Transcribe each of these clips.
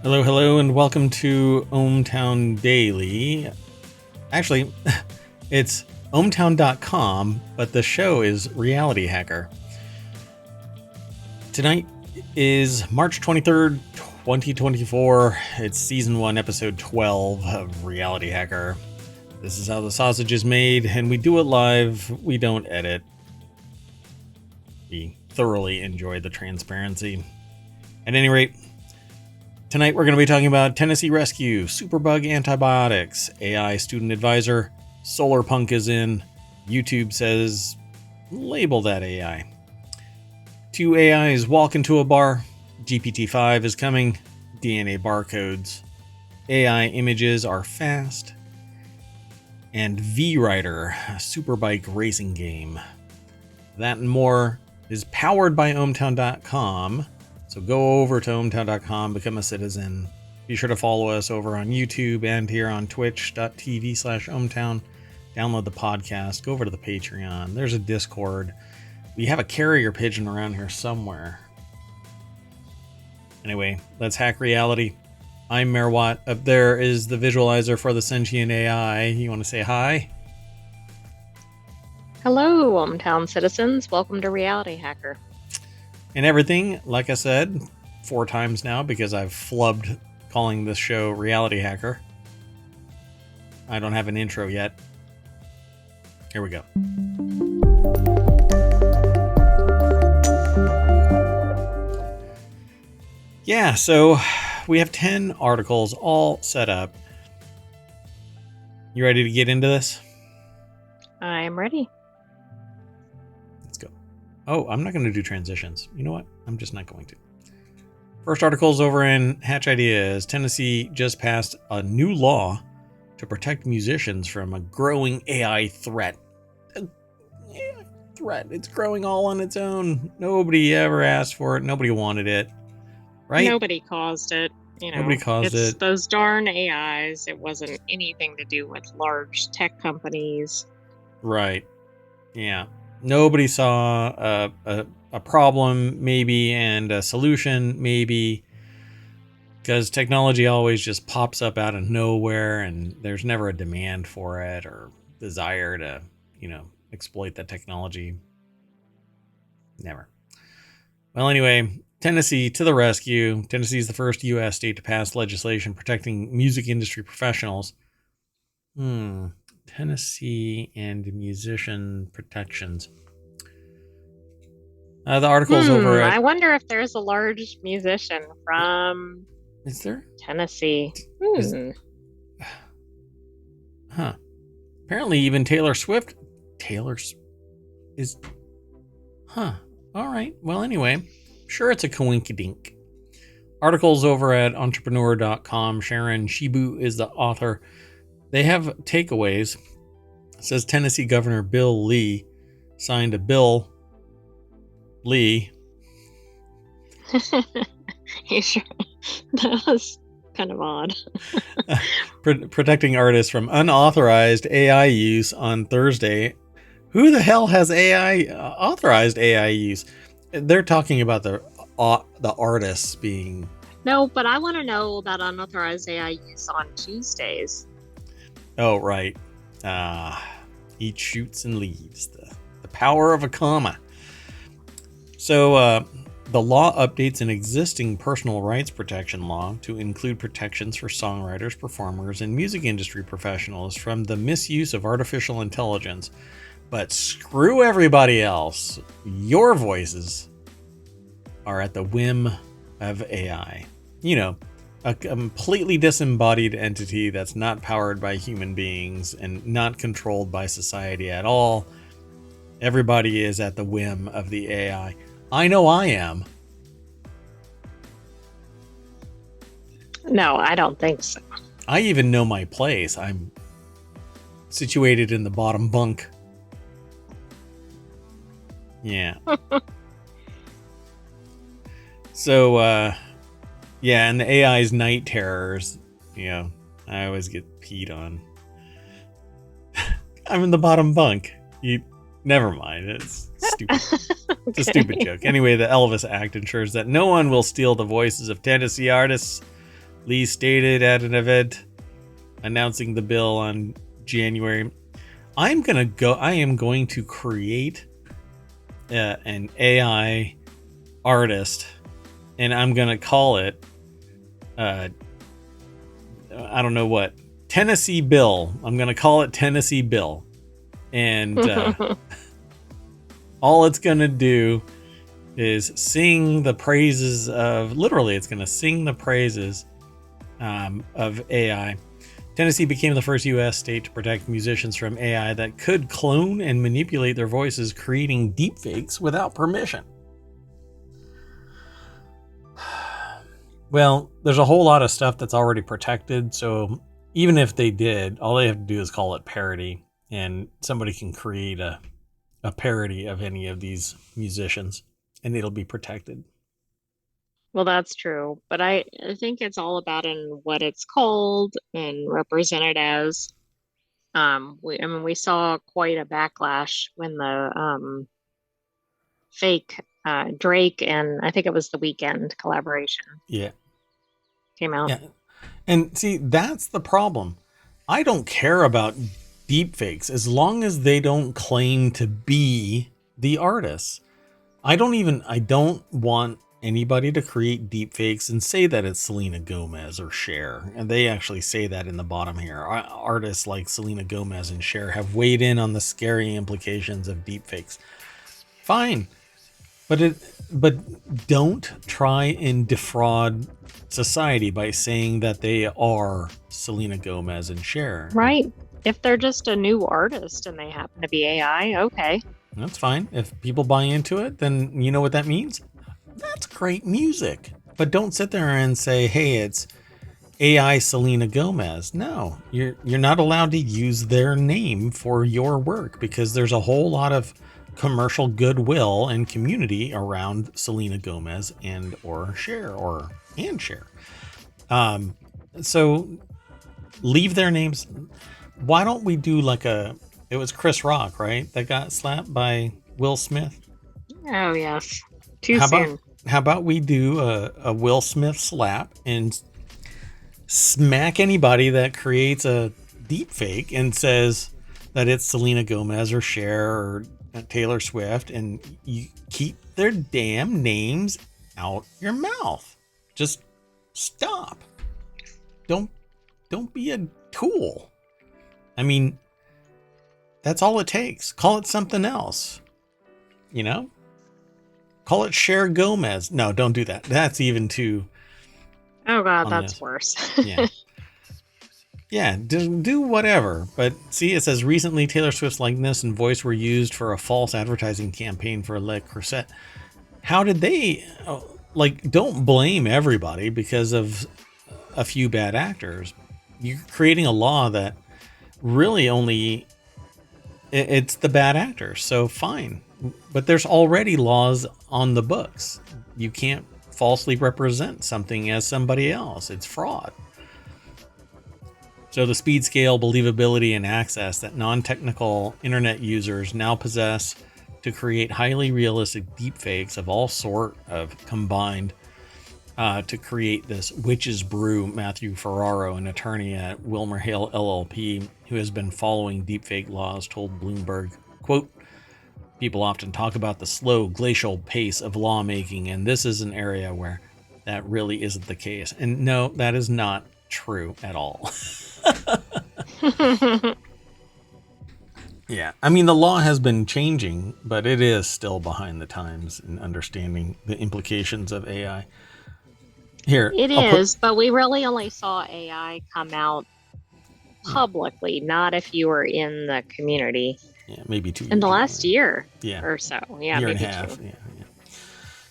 Hello, hello, and welcome to ohmTown Daily. Actually, it's ohmTown.com, but the show is RealityHacker. Tonight is March 23rd, 2024. It's Season 1, Episode 12 of RealityHacker. This is how the sausage is made, and we do it live. We don't edit. We thoroughly enjoy the transparency. At any rate, tonight we're going to be talking about Tennessee Rescue, Superbug Antibiotics, AI Student Advisor, Solarpunk is in, YouTube says, label that AI. Two AIs walk into a bar, GPT-5 is coming, DNA barcodes, AI images are fast, and vRider, a Superbike Racing game. That and more is powered by ohmTown.com. So go over to ohmTown.com, become a citizen. Be sure to follow us over on YouTube and here on twitch.tv/ohmTown. Download the podcast. Go over to the Patreon. There's a Discord. We have a carrier pigeon around here somewhere. Anyway, let's hack reality. I'm Merwatt. Up there is the visualizer for the sentient AI. You want to say hi? Hello, ohmTown citizens. Welcome to RealityHacker. And everything, like I said, 4 times now because I've flubbed calling this show RealityHacker. I don't have an intro yet. Here we go. Yeah, so we have 10 articles all set up. You ready to get into this? I'm ready. Oh, I'm not going to do transitions. You know what? I'm just not going to. First article's over in Hatch Ideas. Tennessee just passed a new law to protect musicians from a growing AI threat. AI threat. It's growing all on its own. Nobody ever asked for it. Nobody wanted it. Right? Nobody caused it. Nobody caused it. Those darn AIs. It wasn't anything to do with large tech companies. Right. Yeah. Nobody saw a problem, maybe, and a solution, maybe, because technology always just pops up out of nowhere, and there's never a demand for it or desire to, exploit that technology. Never. Well, anyway, Tennessee to the rescue. Tennessee is the first U.S. state to pass legislation protecting music industry professionals. Tennessee and musician protections. The article's over at... I wonder if there's a large musician from... Is there? Tennessee. Apparently even Taylor Swift... is... All right. Well, anyway. Sure, it's a coinkydink. Article's over at entrepreneur.com. Sharon Shibu is the author. They have takeaways. It says Tennessee Governor Bill Lee signed a bill. Lee. You sure? That was kind of odd. Protecting artists from unauthorized AI use on Thursday. Who the hell has authorized AI use? They're talking about the artists being... No, but I want to know about unauthorized AI use on Tuesdays. Oh, right. Eat, shoots, and leaves. The power of a comma. So, the law updates an existing personal rights protection law to include protections for songwriters, performers, and music industry professionals from the misuse of artificial intelligence. But screw everybody else. Your voices are at the whim of AI. A completely disembodied entity that's not powered by human beings and not controlled by society at all. Everybody is at the whim of the AI. I know I am. No, I don't think so. I even know my place. I'm situated in the bottom bunk. Yeah. So, yeah, and the AI's night terrors, I always get peed on. I'm in the bottom bunk. Never mind. It's stupid. It's a stupid joke. Anyway, the Elvis Act ensures that no one will steal the voices of Tennessee artists Lee stated at an event announcing the bill on January, I am going to create an AI artist, and I'm going to call it, I don't know what, Tennessee Bill. I'm going to call it Tennessee Bill. And all it's going to do is sing the praises of, literally, it's going to sing the praises of AI. Tennessee became the first U.S. state to protect musicians from AI that could clone and manipulate their voices, creating deepfakes without permission. Well, there's a whole lot of stuff that's already protected, so even if they did, all they have to do is call it parody, and somebody can create a parody of any of these musicians, and it'll be protected. Well, that's true, but I think it's all about in what it's called and represented as. We saw quite a backlash when the fake Drake and I think it was the Weeknd collaboration came out. Yeah. And see, that's the problem. I don't care about deepfakes as long as they don't claim to be the artists. I don't want anybody to create deepfakes and say that it's Selena Gomez or Cher. And they actually say that in the bottom here. Artists like Selena Gomez and Cher have weighed in on the scary implications of deepfakes. Fine. But don't try and defraud society by saying that they are Selena Gomez and Cher. Right. If they're just a new artist and they happen to be AI, okay. That's fine. If people buy into it, then you know what that means? That's great music. But don't sit there and say, hey, it's AI Selena Gomez. No, you're not allowed to use their name for your work because there's a whole lot of commercial goodwill and community around Selena Gomez and or Cher and Cher. So leave their names. Why don't we do it was Chris Rock, right? That got slapped by Will Smith. Oh, yes. Too soon. How about we do a Will Smith slap and smack anybody that creates a deep fake and says that it's Selena Gomez or Cher or Taylor Swift, and you keep their damn names out your mouth. Just stop. Don't be a tool. I mean, that's all it takes. Call it something else. You know? Call it Cher Gomez. No, don't do that. That's even too... Oh, God, that's worse. Yeah. Yeah, do whatever. But see, it says recently Taylor Swift's likeness and voice were used for a false advertising campaign for Le Creuset. How did they... don't blame everybody because of a few bad actors. You're creating a law that really only... It's the bad actors, so fine. But there's already laws on the books. You can't falsely represent something as somebody else. It's fraud. So the speed, scale, believability, and access that non-technical internet users now possess to create highly realistic deepfakes of all sort of combined to create this witch's brew. Matthew Ferraro, an attorney at WilmerHale LLP, who has been following deepfake laws, told Bloomberg, quote, people often talk about the slow glacial pace of lawmaking, and this is an area where that really isn't the case. And no, that is not true at all. Yeah, I mean, the law has been changing, but it is still behind the times in understanding the implications of AI. Here, it is, but we really only saw AI come out publicly, not if you were in the community. Yeah, maybe 2 years. In the last year yeah. or so. Yeah, year maybe and a half. two. Yeah.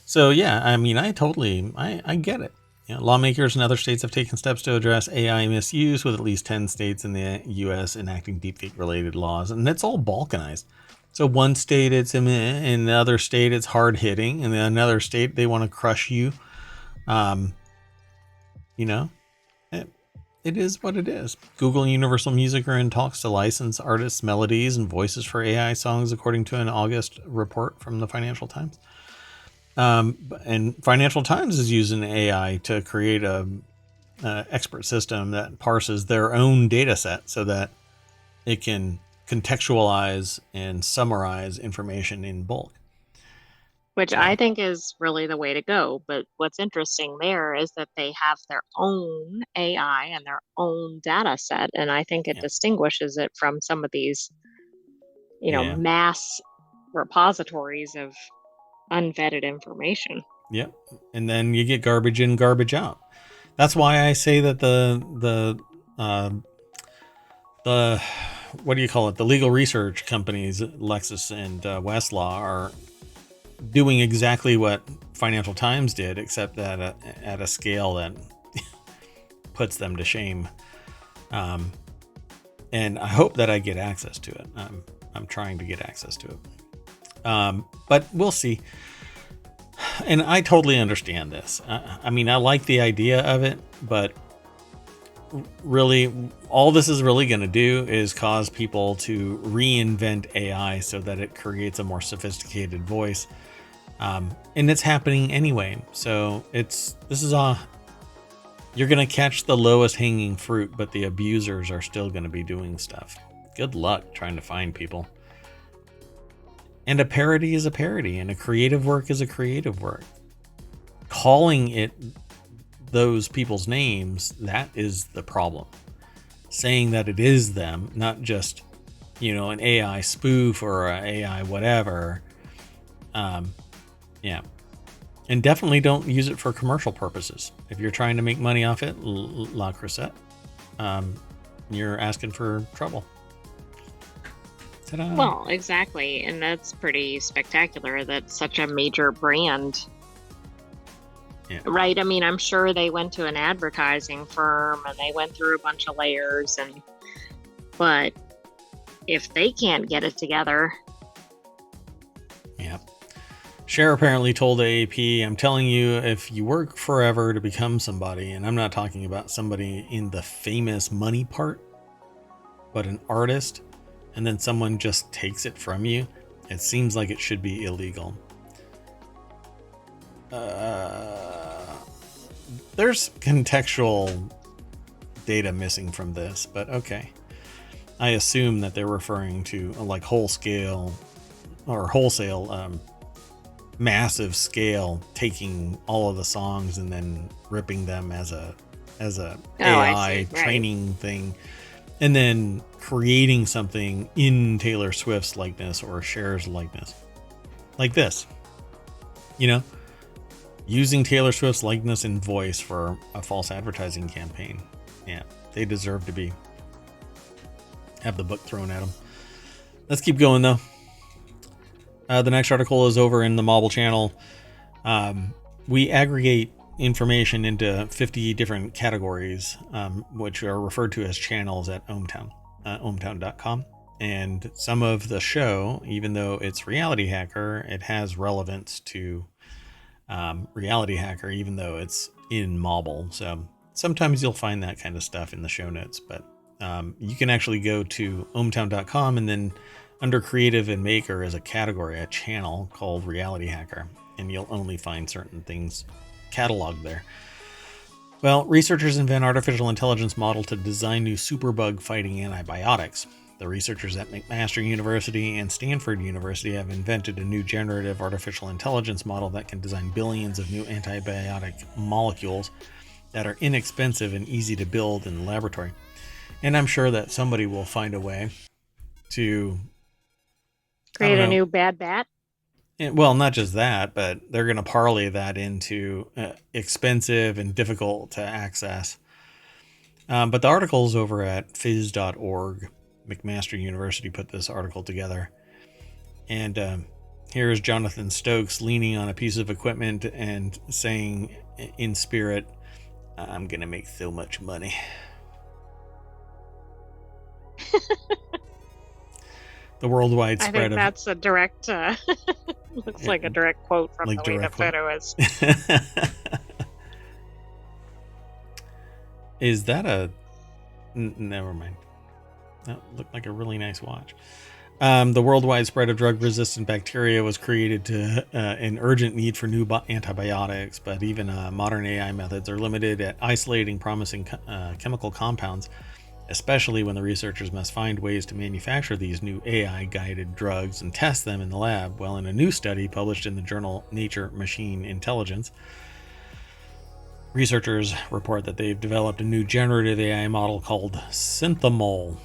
So, yeah, I mean, I get it. You know, lawmakers in other states have taken steps to address AI misuse, with at least 10 states in the U.S. enacting deepfake-related laws, and it's all balkanized. So one state it's in the other state it's hard-hitting, and in another state they want to crush you. You know, it is what it is. Google and Universal Music are in talks to license artists' melodies and voices for AI songs, according to an August report from the Financial Times. And Financial Times is using AI to create a expert system that parses their own data set so that it can contextualize and summarize information in bulk. Which So, I think is really the way to go. But what's interesting there is that they have their own AI and their own data set. And I think it yeah. distinguishes it from some of these, Yeah. mass repositories of unvetted information. Yep. And then you get garbage in, garbage out. That's why I say that the what do you call it? The legal research companies, Lexis and Westlaw, are doing exactly what Financial Times did, except that at a scale that puts them to shame. And I hope that I get access to it. I'm trying to get access to it. But we'll see. And I totally understand this. I mean, I like the idea of it, but really, all this is really going to do is cause people to reinvent AI so that it creates a more sophisticated voice. And it's happening anyway. So you're going to catch the lowest hanging fruit, but the abusers are still going to be doing stuff. Good luck trying to find people. And a parody is a parody, and a creative work is a creative work. Calling it those people's names, that is the problem. Saying that it is them, not just, an AI spoof or an AI whatever. Yeah. And definitely don't use it for commercial purposes. If you're trying to make money off it, La Crusette, you're asking for trouble. Ta-da. Well, exactly. And that's pretty spectacular that such a major brand. Yeah. Right? I mean, I'm sure they went to an advertising firm and they went through a bunch of layers, but if they can't get it together. Yeah. Cher apparently told AAP, I'm telling you, if you work forever to become somebody, and I'm not talking about somebody in the famous money part, but an artist, and then someone just takes it from you, it seems like it should be illegal. There's contextual data missing from this, but okay. I assume that they're referring to like wholesale, massive scale, taking all of the songs and then ripping them as a AI training thing, and then creating something in Taylor Swift's likeness or Cher's likeness, like this. Using Taylor Swift's likeness and voice for a false advertising campaign. Yeah, they deserve to have the book thrown at them. Let's keep going though. The next article is over in the Mobile channel. We aggregate information into 50 different categories, which are referred to as channels at ohmtown.com. And some of the show, even though it's RealityHacker, it has relevance to RealityHacker, even though it's in Mobile. So sometimes you'll find that kind of stuff in the show notes, but you can actually go to ohmtown.com, and then under Creative and Maker is a category, a channel called RealityHacker, and you'll only find certain things cataloged there. Well, researchers invent artificial intelligence model to design new superbug fighting antibiotics. The researchers at McMaster University and Stanford University have invented a new generative artificial intelligence model that can design billions of new antibiotic molecules that are inexpensive and easy to build in the laboratory. And I'm sure that somebody will find a way to create a new bad bat. Well, not just that, but they're going to parlay that into expensive and difficult to access. But the article's over at phys.org. McMaster University put this article together. And here's Jonathan Stokes leaning on a piece of equipment and saying in spirit, I'm going to make so much money. The worldwide spread of... I think that's a direct... looks like a direct quote from the way the photo is. Is that a... Never mind. That looked like a really nice watch. The worldwide spread of drug-resistant bacteria was created to an urgent need for new antibiotics, but even modern AI methods are limited at isolating promising chemical compounds, especially when the researchers must find ways to manufacture these new AI-guided drugs and test them in the lab. Well, in a new study published in the journal Nature Machine Intelligence, researchers report that they've developed a new generative AI model called Synthemol.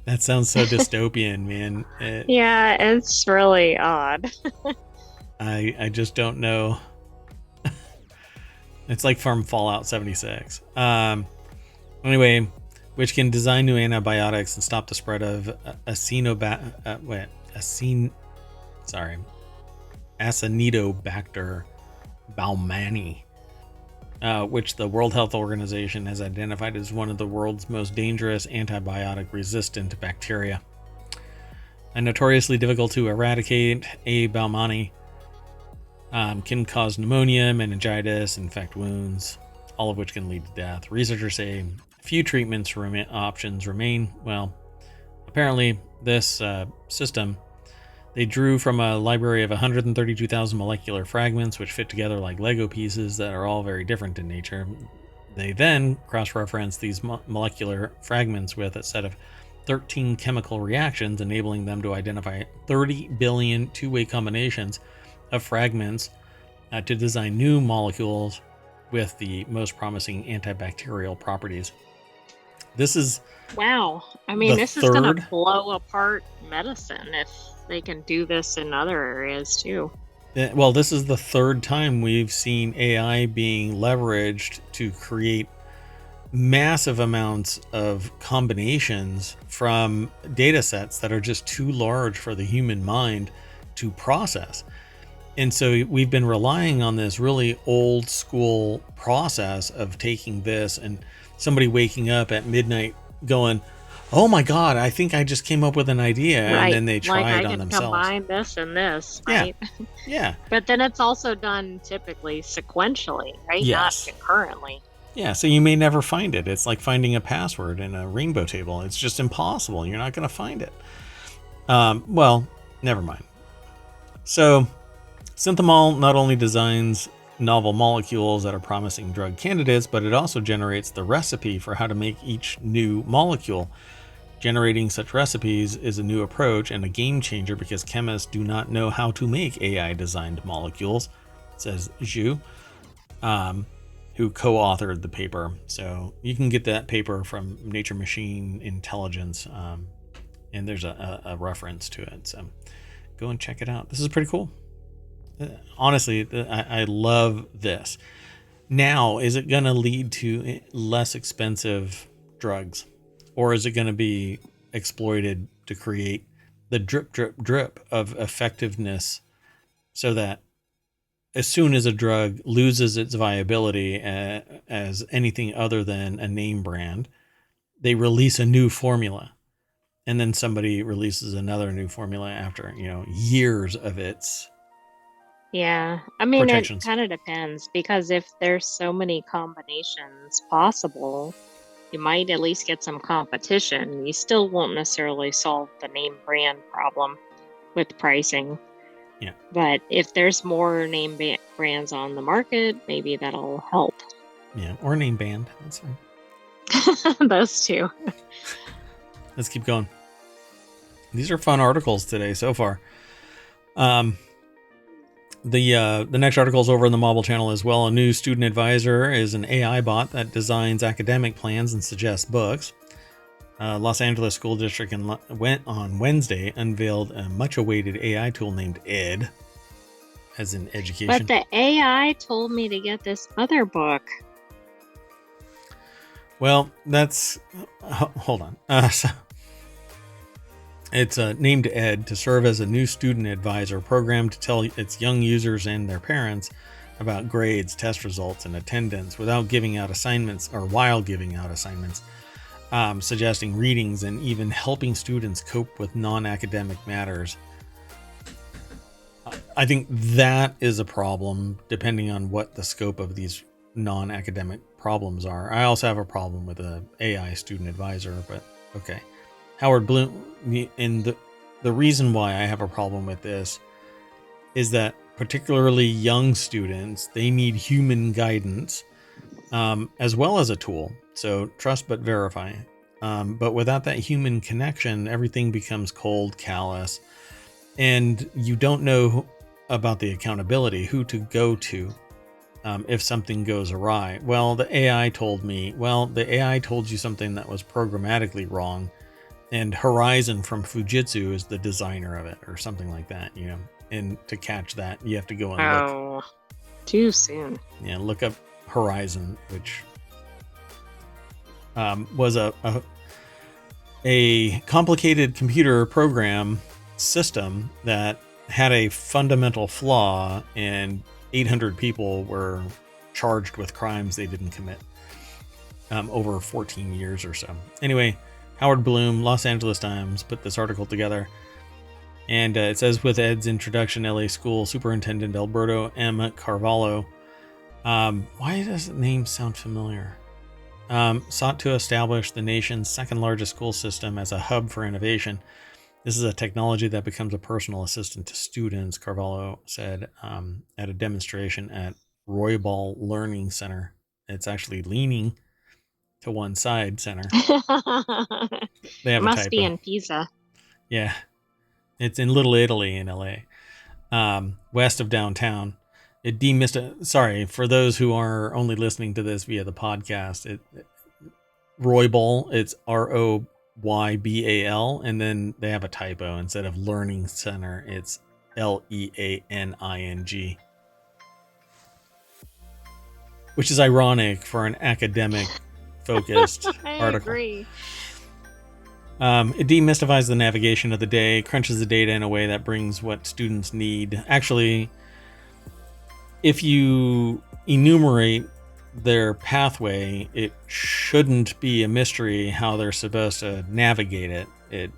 That sounds so dystopian, man. Yeah, it's really odd. I just don't know. It's like from Fallout 76. Anyway, which can design new antibiotics and stop the spread of Acinetobacter baumannii, which the World Health Organization has identified as one of the world's most dangerous antibiotic-resistant bacteria. And notoriously difficult to eradicate, A. baumannii can cause pneumonia, meningitis, infect wounds, all of which can lead to death. Researchers say few treatments options remain. Well, apparently this system, they drew from a library of 132,000 molecular fragments, which fit together like Lego pieces that are all very different in nature. They then cross-referenced these molecular fragments with a set of 13 chemical reactions, enabling them to identify 30 billion two-way combinations of fragments to design new molecules with the most promising antibacterial properties. This is wow. I mean, this is going to blow apart medicine if they can do this in other areas too. Well, this is the third time we've seen AI being leveraged to create massive amounts of combinations from data sets that are just too large for the human mind to process. And so we've been relying on this really old school process of taking this and somebody waking up at midnight going, oh my God, I think I just came up with an idea. Right. And then they try it on themselves. Combine this and this, right? Yeah. But then it's also done typically sequentially, right? Yes. Not concurrently. Yeah, so you may never find it. It's like finding a password in a rainbow table. It's just impossible. You're not going to find it. Well, never mind. So Synthemol not only designs novel molecules that are promising drug candidates, but it also generates the recipe for how to make each new molecule. Generating such recipes is a new approach and a game changer because chemists do not know how to make AI-designed molecules, says Zhu, who co-authored the paper. So you can get that paper from Nature Machine Intelligence, and there's a reference to it. So go and check it out. This is pretty cool. Honestly, I love this. Now, is it going to lead to less expensive drugs? Or is it going to be exploited to create the drip, drip, drip of effectiveness so that as soon as a drug loses its viability as anything other than a name brand, they release a new formula. And then somebody releases another new formula after, years of its Yeah, I mean, it kind of depends because if there's so many combinations possible, you might at least get some competition. You still won't necessarily solve the name brand problem with pricing. Yeah. But if there's more name brands on the market, maybe that'll help. Yeah, or name band. That's fine. Those two. Let's keep going. These are fun articles today so far. The next article is over in the Mobile channel as well. A new student advisor is an AI bot that designs academic plans and suggests books. Los Angeles School District went on Wednesday unveiled a much-awaited AI tool named Ed, as in education. But the AI told me to get this other book. Well, that's... hold on. It's named Ed to serve as a new student advisor programmed to tell its young users and their parents about grades, test results, and attendance without giving out assignments or while giving out assignments, suggesting readings and even helping students cope with non-academic matters. I think that is a problem depending on what the scope of these non-academic problems are. I also have a problem with an AI student advisor, but okay. Howard Bloom, and the reason why I have a problem with this is that particularly young students, they need human guidance as well as a tool. So trust but verify. But without that human connection, everything becomes cold, callous, and you don't know about the accountability, who to go to if something goes awry. Well, the AI told me, the AI told you something that was programmatically wrong, and Horizon from Fujitsu is the designer of it, or something like that, you know. And to catch that, you have to go and look. Oh, too soon. Yeah, look up Horizon, which was a complicated computer program system that had a fundamental flaw, and 800 people were charged with crimes they didn't commit over 14 years or so. Anyway, Howard Bloom, Los Angeles Times, put this article together. And it says, with Ed's introduction, LA School Superintendent Alberto M. Carvalho, why does the name sound familiar? Sought to establish the nation's second largest school system as a hub for innovation. This is a technology that becomes a personal assistant to students, Carvalho said at a demonstration at Roybal Learning Center. It's actually leaning to one side center. They have it a must typo. be in Pisa. Yeah. It's in Little Italy in LA, west of downtown. It sorry, for those who are only listening to this via the podcast, Roybal, it's Roybal, and then they have a typo. Instead of Learning Center, it's Leaning, which is ironic for an academic focused I article. agree. It demystifies the navigation of the day, crunches the data in a way that brings what students need. Actually, if you enumerate their pathway, it shouldn't be a mystery how they're supposed to navigate it. It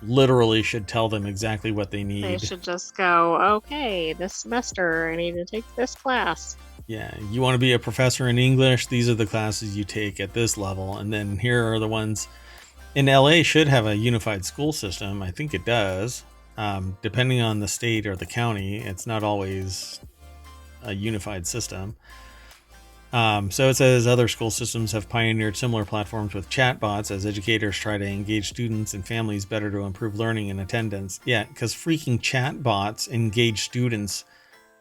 literally should tell them exactly what they need. They should just go, okay, this semester I need to take this class. Yeah, you want to be a professor in English, these are the classes you take at this level, and then here are the ones. In LA should have a unified school system. I think it does. Depending on the state or the county, it's not always a unified system. So it says other school systems have pioneered similar platforms with chatbots as educators try to engage students and families better to improve learning and attendance. Yeah, because freaking chatbots engage students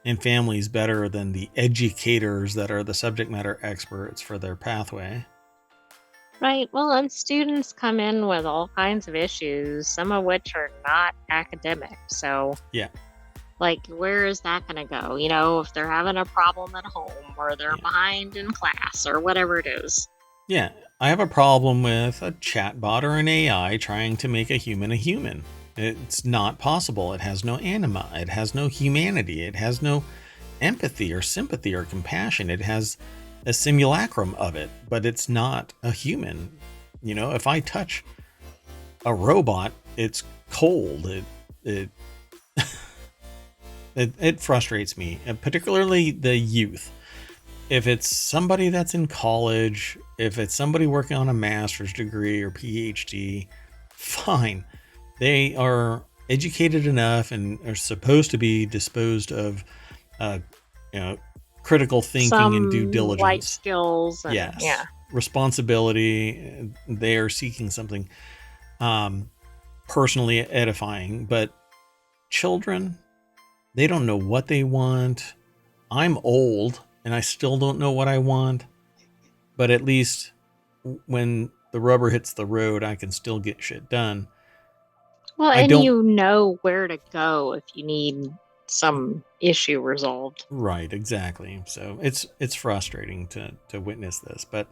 and families better than the educators that are the subject matter experts for their pathway. Right. Well, and students come in with all kinds of issues, some of which are not academic. So, yeah. Like, where is that going to go? You know, if they're having a problem at home or they're behind in class or whatever it is. Yeah. I have a problem with a chatbot or an AI trying to make a human a human. It's not possible. It has no anima. It has no humanity. It has no empathy or sympathy or compassion. It has a simulacrum of it, but it's not a human. You know, if I touch a robot, it's cold. It frustrates me, and particularly the youth. If it's somebody that's in college, if it's somebody working on a master's degree or PhD, fine. They are educated enough and are supposed to be disposed of, critical thinking and due diligence, life skills, and, yes, responsibility. They are seeking something personally edifying, but children, they don't know what they want. I'm old and I still don't know what I want, but at least when the rubber hits the road, I can still get shit done. Well, and you know where to go if you need some issue resolved. Right, exactly. So it's frustrating to witness this, but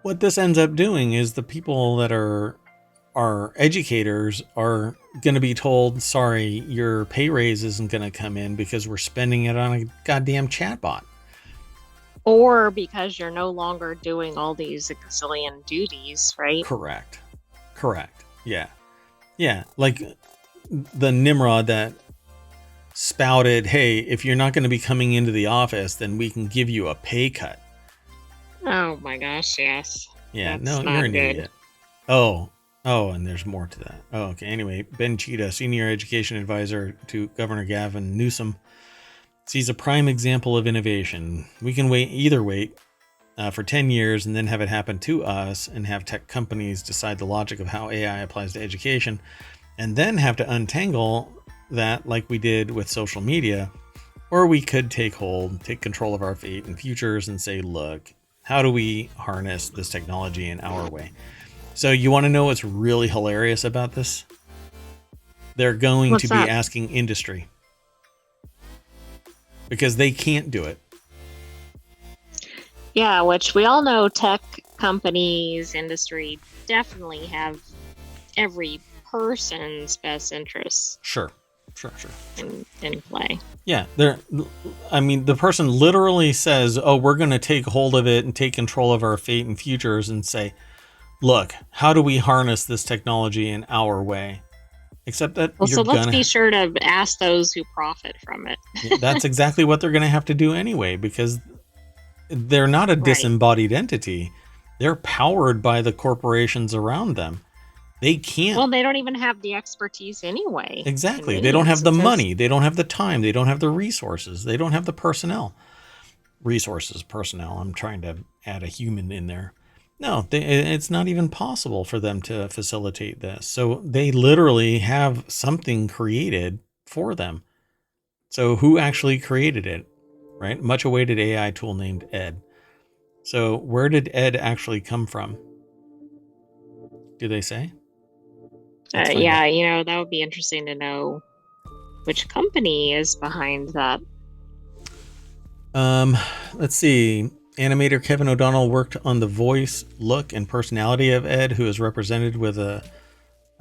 what this ends up doing is the people that are educators are going to be told, sorry, your pay raise isn't going to come in because we're spending it on a goddamn chatbot. Or because you're no longer doing all these gazillion duties, right? Correct. Yeah. Like the Nimrod that spouted, hey, if you're not going to be coming into the office, then we can give you a pay cut. Oh my gosh, yes. Yeah, That's no, you're an idiot. Oh, Oh, and there's more to that. Oh, okay. Anyway, Ben Cheetah, senior education advisor to Governor Gavin Newsom, sees a prime example of innovation. We can wait for 10 years and then have it happen to us and have tech companies decide the logic of how AI applies to education and then have to untangle that like we did with social media. Or we could take control of our fate and futures and say, look, how do we harness this technology in our way? So you want to know what's really hilarious about this? They're going to What's be that? asking industry because they can't do it. Yeah, which we all know tech companies, industry definitely have every person's best interests Sure. in play. Yeah, the person literally says, "Oh, we're going to take hold of it and take control of our fate and futures and say, look, how do we harness this technology in our way?" Except that Well, so let's be sure to ask those who profit from it. that's exactly what they're going to have to do anyway, because they're not a Right. disembodied entity. They're powered by the corporations around them. They can't. Well, they don't even have the expertise anyway. Exactly. They don't have the money. They don't have the time. They don't have the resources. They don't have the personnel. Personnel. I'm trying to add a human in there. No, it's not even possible for them to facilitate this. So they literally have something created for them. So who actually created it, right? Much awaited AI tool named Ed. So where did Ed actually come from? Do they say? Yeah, that would be interesting to know which company is behind that. Let's see. Animator Kevin O'Donnell worked on the voice, look, and personality of Ed, who is represented with a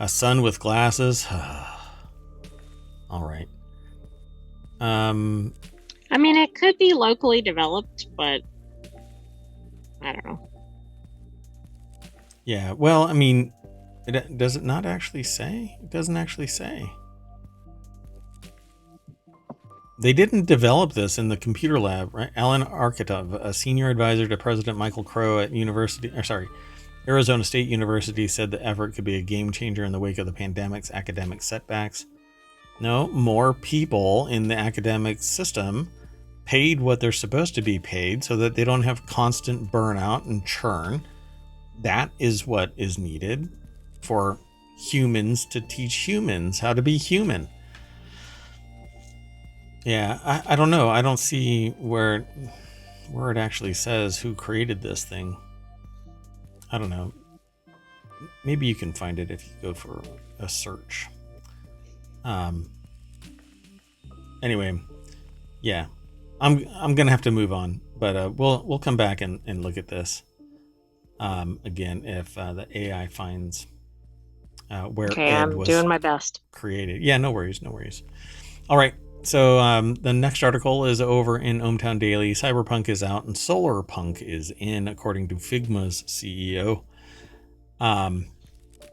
son with glasses. All right. I mean, it could be locally developed, but I don't know. Yeah, well, I mean, does it not actually say? It doesn't actually say. They didn't develop this in the computer lab, right? Alan Arkatov, a senior advisor to President Michael Crow at Arizona State University, said the effort could be a game changer in the wake of the pandemic's academic setbacks. No, more people in the academic system paid what they're supposed to be paid so that they don't have constant burnout and churn. That is what is needed for humans to teach humans how to be human. Yeah, I don't know. I don't see where it actually says who created this thing. I don't know. Maybe you can find it if you go for a search. Anyway, yeah, I'm gonna have to move on, but we'll come back and look at this again if the AI finds where Ed was doing my best. created. Yeah, no worries. All right. So the next article is over in ohmTown Daily. Cyberpunk is out and Solarpunk is in, according to Figma's CEO.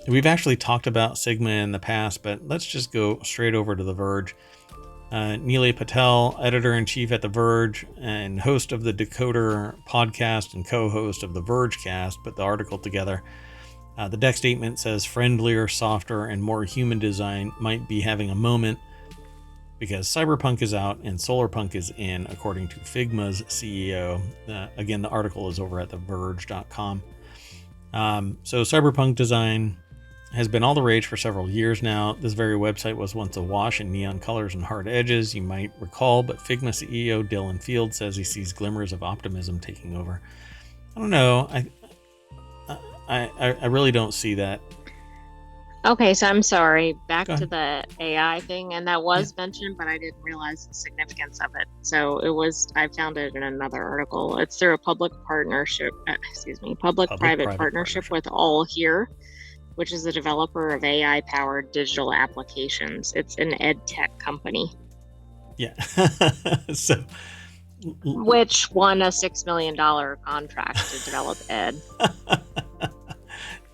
We've actually talked about Sigma in the past, but let's just go straight over to The Verge. Neelay Patel, editor-in-chief at The Verge and host of the Decoder podcast and co-host of the Vergecast, put the article together. The deck statement says friendlier, softer, and more human design might be having a moment because Cyberpunk is out and Solarpunk is in, according to Figma's CEO. Again, the article is over at theverge.com. So Cyberpunk design has been all the rage for several years now. This very website was once awash in neon colors and hard edges, you might recall, but Figma CEO Dylan Field says he sees glimmers of optimism taking over. I don't know. I really don't see that. Okay, so I'm sorry. Back to the AI thing, and that was mentioned, but I didn't realize the significance of it. So I found it in another article. It's through a public-private partnership with All Here, which is a developer of AI-powered digital applications. It's an ed tech company. Yeah. Which won a $6 million contract to develop ed.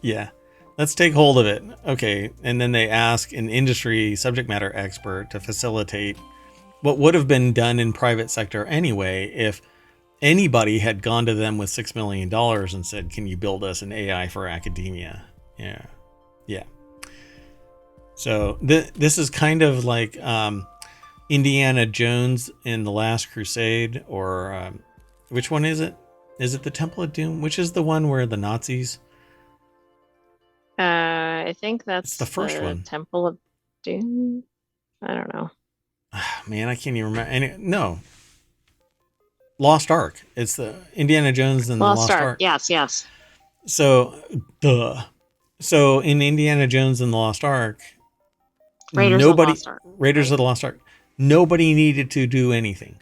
Yeah. Let's take hold of it. Okay. And then they ask an industry subject matter expert to facilitate what would have been done in private sector anyway if anybody had gone to them with $6 million and said, can you build us an AI for academia? Yeah. Yeah. So this is kind of like Indiana Jones in The Last Crusade, or which one is it? Is it the Temple of Doom? Which is the one where the Nazis? I think It's the that's first the one. Temple of Doom. I don't know. Man, I can't even remember. No, Lost Ark. It's the Indiana Jones and the Lost Lost Ark. Ark. Yes, yes. So, duh. So in Indiana Jones and the Lost Ark, Raiders of the Lost Ark, Raiders right? of the Lost Ark, nobody needed to do anything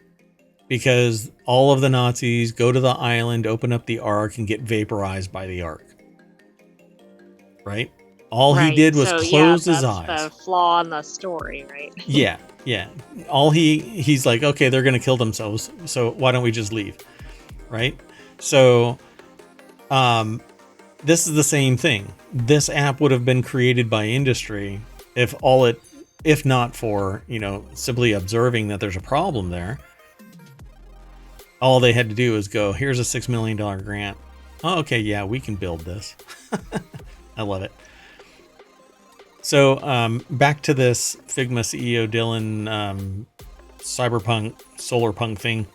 because all of the Nazis go to the island, open up the Ark, and get vaporized by the Ark. Right? All he Right. did was So yeah, close his that's eyes. the flaw in the story, right? Yeah, yeah. All he's like, okay, they're gonna kill themselves, so why don't we just leave? Right? So this is the same thing. This app would have been created by industry if not for, simply observing that there's a problem there. All they had to do is go, here's a $6 million grant. Oh, okay, yeah, we can build this. I love it. So back to this Figma CEO Dylan Cyberpunk Solarpunk thing.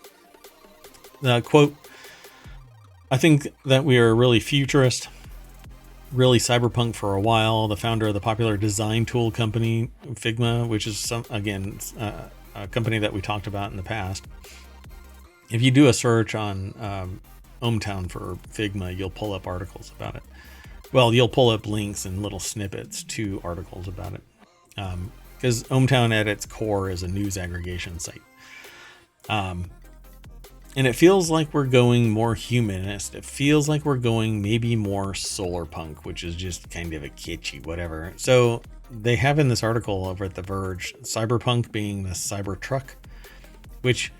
Quote, I think that we are really futurist, really cyberpunk for a while. The founder of the popular design tool company Figma, which is a company that we talked about in the past. If you do a search on ohmTown for Figma, you'll pull up articles about it. Well, you'll pull up links and little snippets to articles about it. Because ohmTown at its core is a news aggregation site. And it feels like we're going more humanist. It feels like we're going maybe more solarpunk, which is just kind of a kitschy whatever. So they have in this article over at The Verge, cyberpunk being the Cybertruck, which,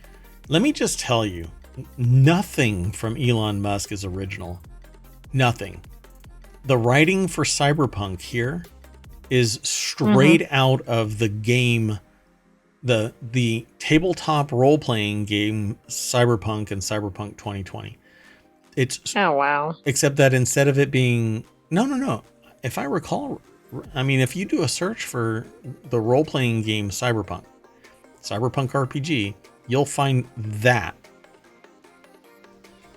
let me just tell you, nothing from Elon Musk is original. Nothing. The writing for cyberpunk here is straight out of the game, the tabletop role-playing game Cyberpunk and Cyberpunk 2020. It's Oh, wow. Except that instead of it being no. If I recall, I mean, if you do a search for the role-playing game Cyberpunk RPG, you'll find that.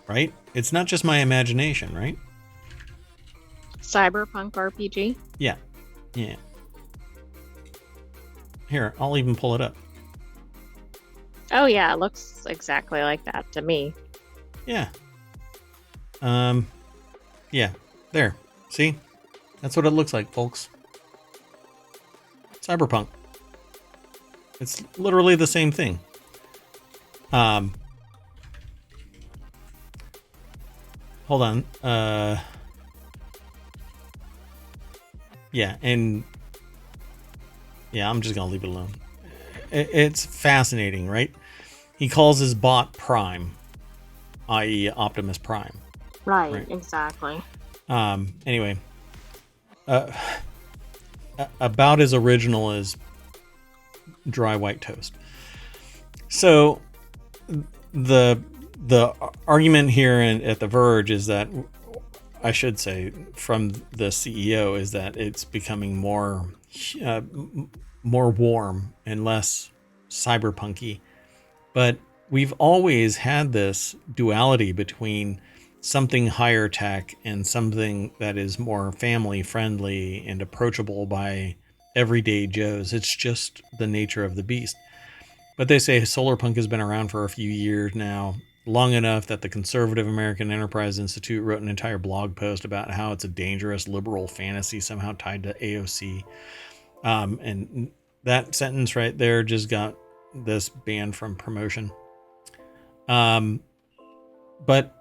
Right? It's not just my imagination, right? Cyberpunk RPG? Yeah. Yeah. Here, I'll even pull it up. Oh, yeah, it looks exactly like that to me. Yeah. Yeah. There. See? That's what it looks like, folks. Cyberpunk. It's literally the same thing. Hold on. Yeah, and yeah, I'm just gonna leave it alone. It's fascinating, right? He calls his bot Prime, i.e. Optimus Prime. Right, exactly. Anyway, about as original as dry white toast. So the argument here at The Verge is that, I should say, from the CEO, is that it's becoming more warm and less cyberpunky. But we've always had this duality between something higher tech and something that is more family friendly and approachable by everyday Joes. It's just the nature of the beast. But they say Solarpunk has been around for a few years now, long enough that the Conservative American Enterprise Institute wrote an entire blog post about how it's a dangerous liberal fantasy somehow tied to AOC. And that sentence right there just got this banned from promotion. But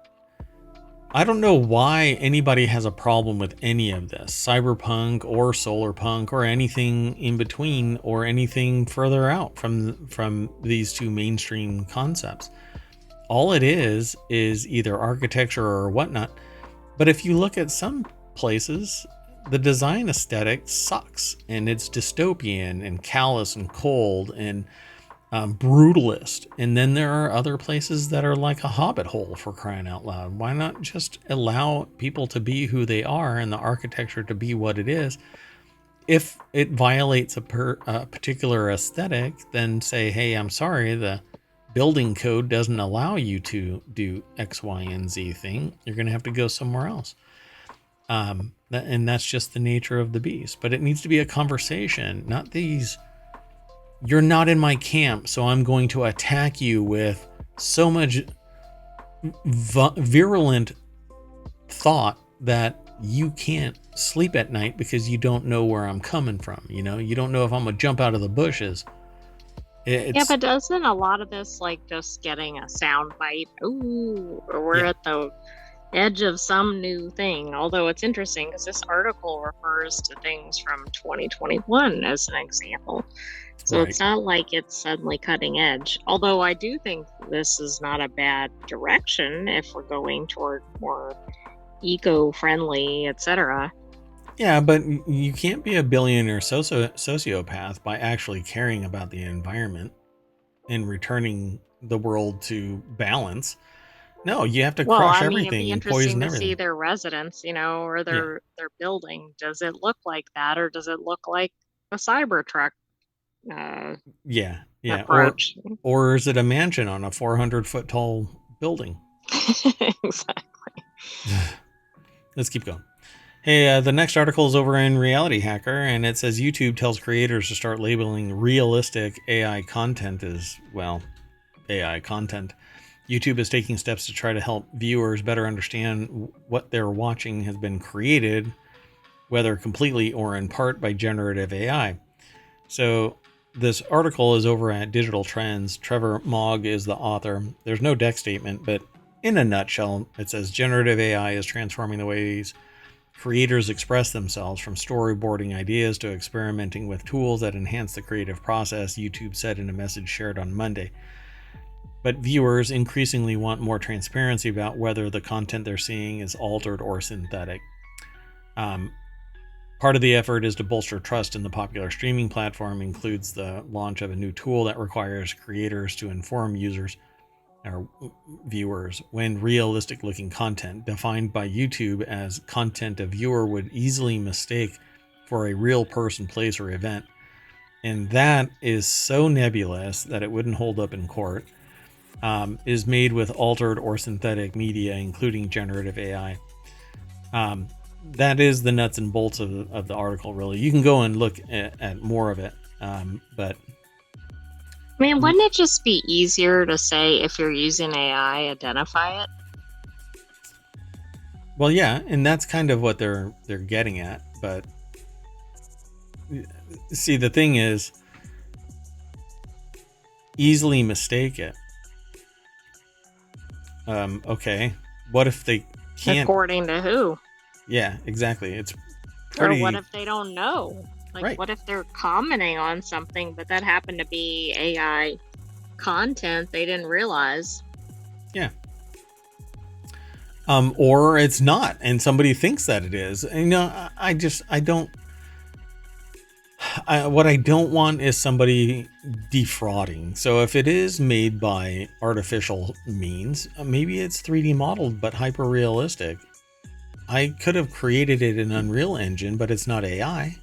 I don't know why anybody has a problem with any of this, cyberpunk or solarpunk or anything in between or anything further out from these two mainstream concepts. All it is either architecture or whatnot. But if you look at some places, the design aesthetic sucks and it's dystopian and callous and cold, and brutalist. And then there are other places that are like a hobbit hole, for crying out loud. Why not just allow people to be who they are and the architecture to be what it is? If it violates a particular aesthetic, then say, hey, I'm sorry, the building code doesn't allow you to do X, Y, and Z thing. You're going to have to go somewhere else. And that's just the nature of the beast. But it needs to be a conversation, not these, you're not in my camp, so I'm going to attack you with so much virulent thought that you can't sleep at night because you don't know where I'm coming from. You know, you don't know if I'm gonna jump out of the bushes. Yeah, but doesn't a lot of this like just getting a sound bite? Ooh, or we're at the edge of some new thing. Although it's interesting because this article refers to things from 2021 as an example. So It's not like it's suddenly cutting edge. Although I do think this is not a bad direction if we're going toward more eco-friendly, etc. Yeah, but you can't be a billionaire sociopath by actually caring about the environment and returning the world to balance. No, you have to crush everything and poison everything. It'd be interesting to see their residence, you know, or their building. Does it look like that, or does it look like a Cybertruck? Approach. Or is it a mansion on a 400-foot tall building? Exactly. Let's keep going. Hey, the next article is over in RealityHacker, and it says YouTube tells creators to start labeling realistic AI content as, well, AI content. YouTube is taking steps to try to help viewers better understand what they're watching has been created, whether completely or in part by generative AI. So this article is over at Digital Trends. Trevor Mogg is the author. There's no deck statement, but in a nutshell, it says generative AI is transforming the ways creators express themselves, from storyboarding ideas to experimenting with tools that enhance the creative process, YouTube said in a message shared on Monday. But viewers increasingly want more transparency about whether the content they're seeing is altered or synthetic. Part of the effort is to bolster trust in the popular streaming platform, includes the launch of a new tool that requires creators to inform users or viewers when realistic looking content, defined by YouTube as content a viewer would easily mistake for a real person, place, or event. And that is so nebulous that it wouldn't hold up in court. Is made with altered or synthetic media, including generative AI. That is the nuts and bolts of the article, really. You can go and look at more of it. But I mean, wouldn't it just be easier to say, if you're using AI, identify it? Well, yeah, and that's kind of what they're getting at. But see, the thing is, easily mistake it. Okay, what if they can't? According to who? Yeah, exactly. It's pretty... Or what if they don't know? Like, what if they're commenting on something, but that happened to be AI content they didn't realize? Yeah. Or it's not, and somebody thinks that it is. And, you know, what I don't want is somebody defrauding. So if it is made by artificial means, maybe it's 3D modeled but hyper realistic. I could have created it in Unreal Engine, but it's not AI.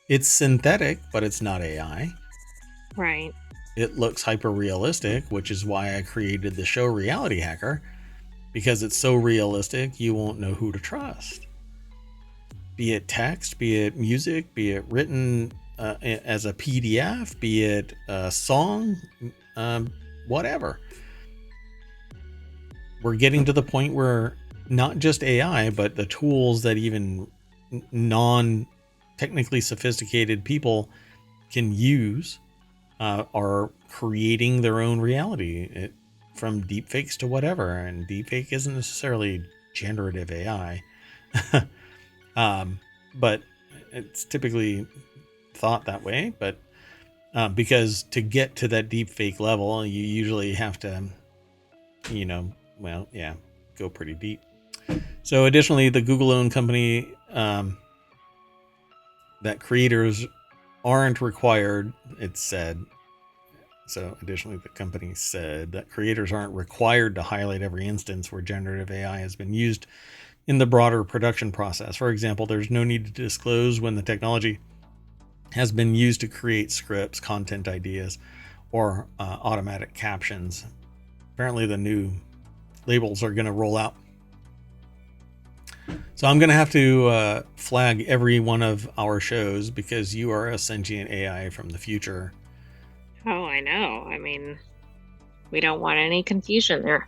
It's synthetic, but it's not AI. Right. It looks hyper realistic, which is why I created the show RealityHacker, because it's so realistic you won't know who to trust. Be it text, be it music, be it written as a PDF, be it a song, whatever. We're getting to the point where not just AI, but the tools that even non-technically sophisticated people can use are creating their own reality, from deepfakes to whatever. And deepfake isn't necessarily generative AI. But it's typically thought that way. But because to get to that deep fake level, you usually have to, go pretty deep. So additionally, the Google-owned company, that creators aren't required, it said, So additionally, the company said that creators aren't required to highlight every instance where generative AI has been used in the broader production process. For example, there's no need to disclose when the technology has been used to create scripts, content ideas, or automatic captions. Apparently the new labels are going to roll out. So I'm going to have to flag every one of our shows because you are a sentient AI from the future. Oh, I know. I mean, we don't want any confusion there.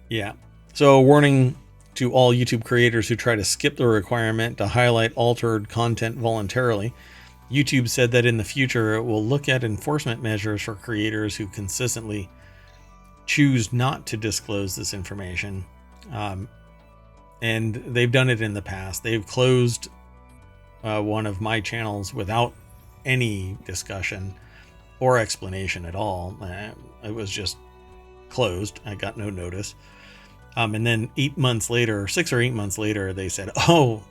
Yeah. So a warning to all YouTube creators who try to skip the requirement to highlight altered content voluntarily. YouTube said that in the future it will look at enforcement measures for creators who consistently choose not to disclose this information. And they've done it in the past. They've closed one of my channels without any discussion or explanation at all. It was just closed. I got no notice. And then 8 months later, 6 or 8 months later, they said, "Oh,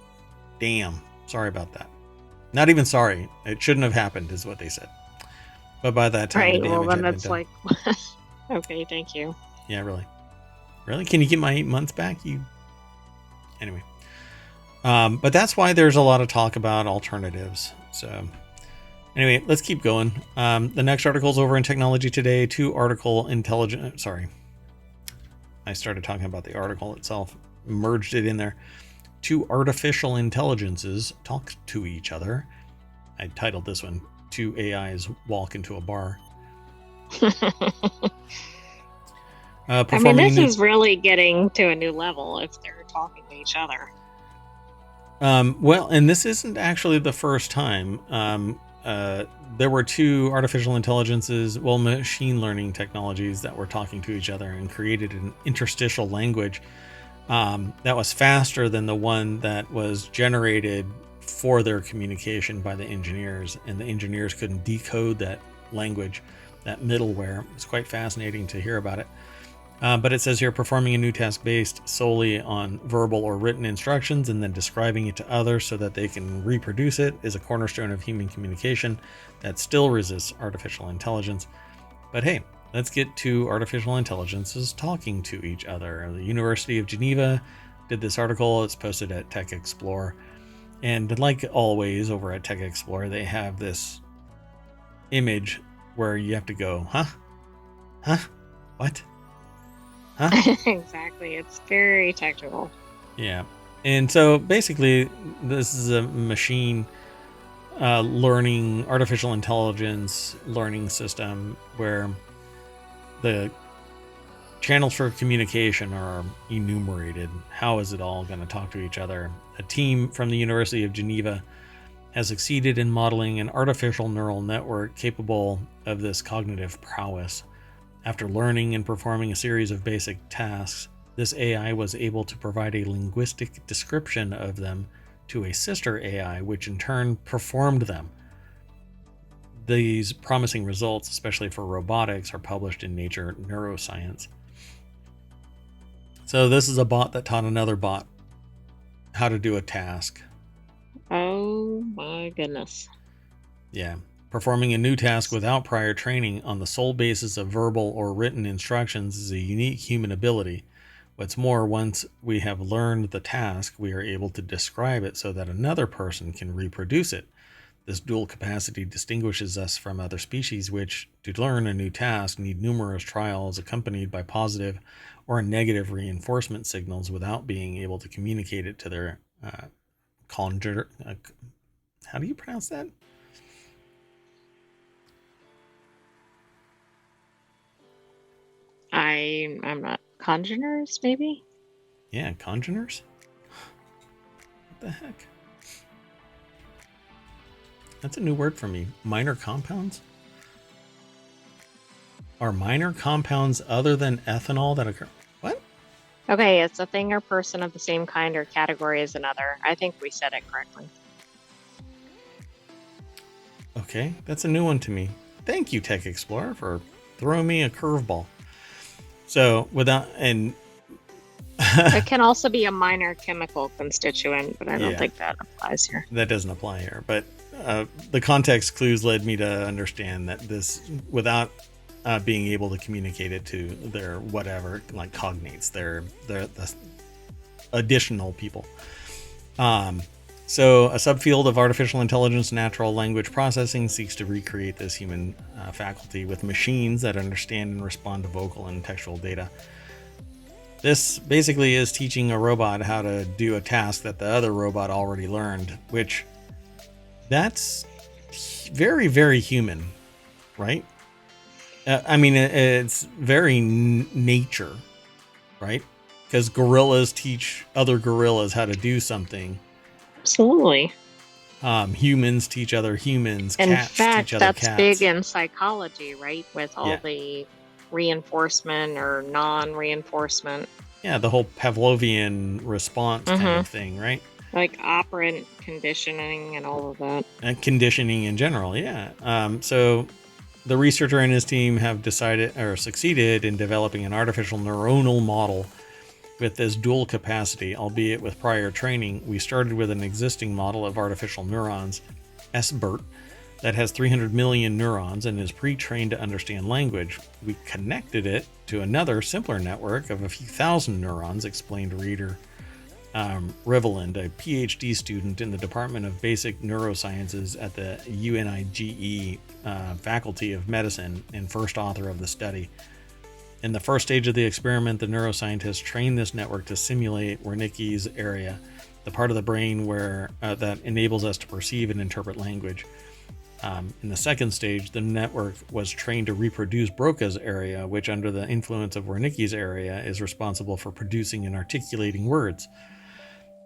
damn, sorry about that." Not even sorry. It shouldn't have happened, is what they said. But by that time, Right. the Well, damage then had it's been done. like, okay, thank you. Yeah, really. Really? Can you get my 8 months back? Anyway. But that's why there's a lot of talk about alternatives. So anyway, let's keep going. The next article is over in Technology Today. Sorry. I started talking about the article itself, merged it in there. 2 artificial intelligences talk to each other. I titled this one, 2 AIs Walk into a Bar. I mean, this is really getting to a new level if they're talking to each other. Well, and this isn't actually the first time. There were 2 artificial intelligences, machine learning technologies that were talking to each other and created an interstitial language that was faster than the one that was generated for their communication by the engineers. And the engineers couldn't decode that language, that middleware. It's quite fascinating to hear about it. But it says here, performing a new task based solely on verbal or written instructions and then describing it to others so that they can reproduce it is a cornerstone of human communication that still resists artificial intelligence. But hey, let's get to artificial intelligences talking to each other. The University of Geneva did this article. It's posted at Tech Explorer. And like always over at Tech Explorer, they have this image where you have to go, huh? Huh? What? Huh? Exactly. It's very technical. Yeah. And so basically, this is a machine learning, artificial intelligence learning system where the channels for communication are enumerated. How is it all going to talk to each other? A team from the University of Geneva has succeeded in modeling an artificial neural network capable of this cognitive prowess. After learning and performing a series of basic tasks, this AI was able to provide a linguistic description of them to a sister AI, which in turn performed them. These promising results, especially for robotics, are published in Nature Neuroscience. So this is a bot that taught another bot how to do a task. Oh my goodness. Yeah. Performing a new task without prior training on the sole basis of verbal or written instructions is a unique human ability. What's more, once we have learned the task, we are able to describe it so that another person can reproduce it. This dual capacity distinguishes us from other species which, to learn a new task, need numerous trials accompanied by positive or negative reinforcement signals without being able to communicate it to their how do you pronounce that? I'm not congeners, maybe? Yeah, congeners? What the heck? That's a new word for me. Minor compounds? Are minor compounds other than ethanol that occur? What? Okay, it's a thing or person of the same kind or category as another. I think we said it correctly. Okay, that's a new one to me. Thank you, Tech Explorer, for throwing me a curveball. So, without, and It can also be a minor chemical constituent, but I don't think that applies here. That doesn't apply here. But the context clues led me to understand that this, without being able to communicate it to their whatever, like cognates, their the additional people. So a subfield of artificial intelligence natural language processing seeks to recreate this human faculty with machines that understand and respond to vocal and textual data. This basically is teaching a robot how to do a task that the other robot already learned, which that's very, very human, right? I mean, it's very nature, right? Because gorillas teach other gorillas how to do something. Absolutely. Humans teach other humans. In Cats fact, teach other that's cats. big in psychology, right? With all Yeah. the reinforcement or non-reinforcement. Yeah, the whole Pavlovian response kind of thing, right? Like operant conditioning and all of that. And conditioning in general, yeah. So the researcher and his team have decided or succeeded in developing an artificial neuronal model with this dual capacity, albeit with prior training. We started with an existing model of artificial neurons, SBERT, that has 300 million neurons and is pre-trained to understand language. We connected it to another simpler network of a few thousand neurons, explained reader Riveland, a PhD student in the Department of Basic Neurosciences at the UNIGE Faculty of Medicine and first author of the study. In the first stage of the experiment, the neuroscientists trained this network to simulate Wernicke's area, the part of the brain where that enables us to perceive and interpret language. In the second stage, the network was trained to reproduce Broca's area, which under the influence of Wernicke's area is responsible for producing and articulating words.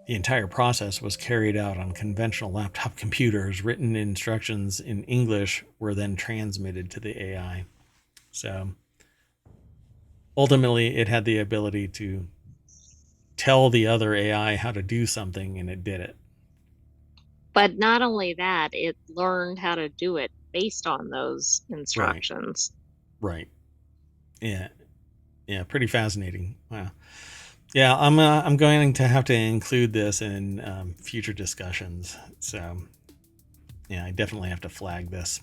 The entire process was carried out on conventional laptop computers. Written instructions in English were then transmitted to the AI. So ultimately, it had the ability to tell the other AI how to do something, and it did it. But not only that, it learned how to do it based on those instructions. Right. Yeah. Yeah. Pretty fascinating. Wow. Yeah, I'm going to have to include this in future discussions. So, yeah, I definitely have to flag this.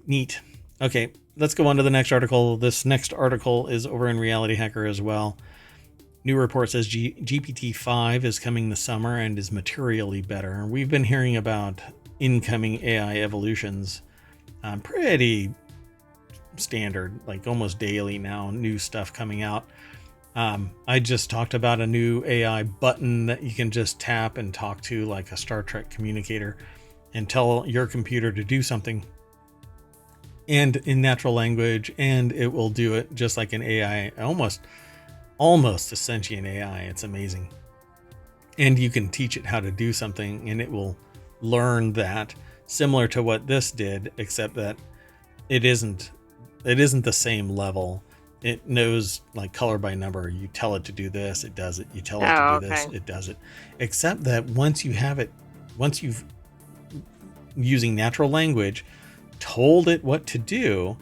Neat. Okay, let's go on to the next article. This next article is over in RealityHacker as well. New report says GPT-5 is coming this summer and is materially better. We've been hearing about incoming AI evolutions pretty standard, like almost daily now, new stuff coming out. I just talked about a new AI button that you can just tap and talk to like a Star Trek communicator and tell your computer to do something and in natural language, and it will do it just like an AI, almost a sentient AI. It's amazing. And you can teach it how to do something and it will learn that, similar to what this did, except that it isn't the same level. It knows like color by number. You tell it to do this, it does it. You tell it to do this, it does it. Except that once you've using natural language told it what to do,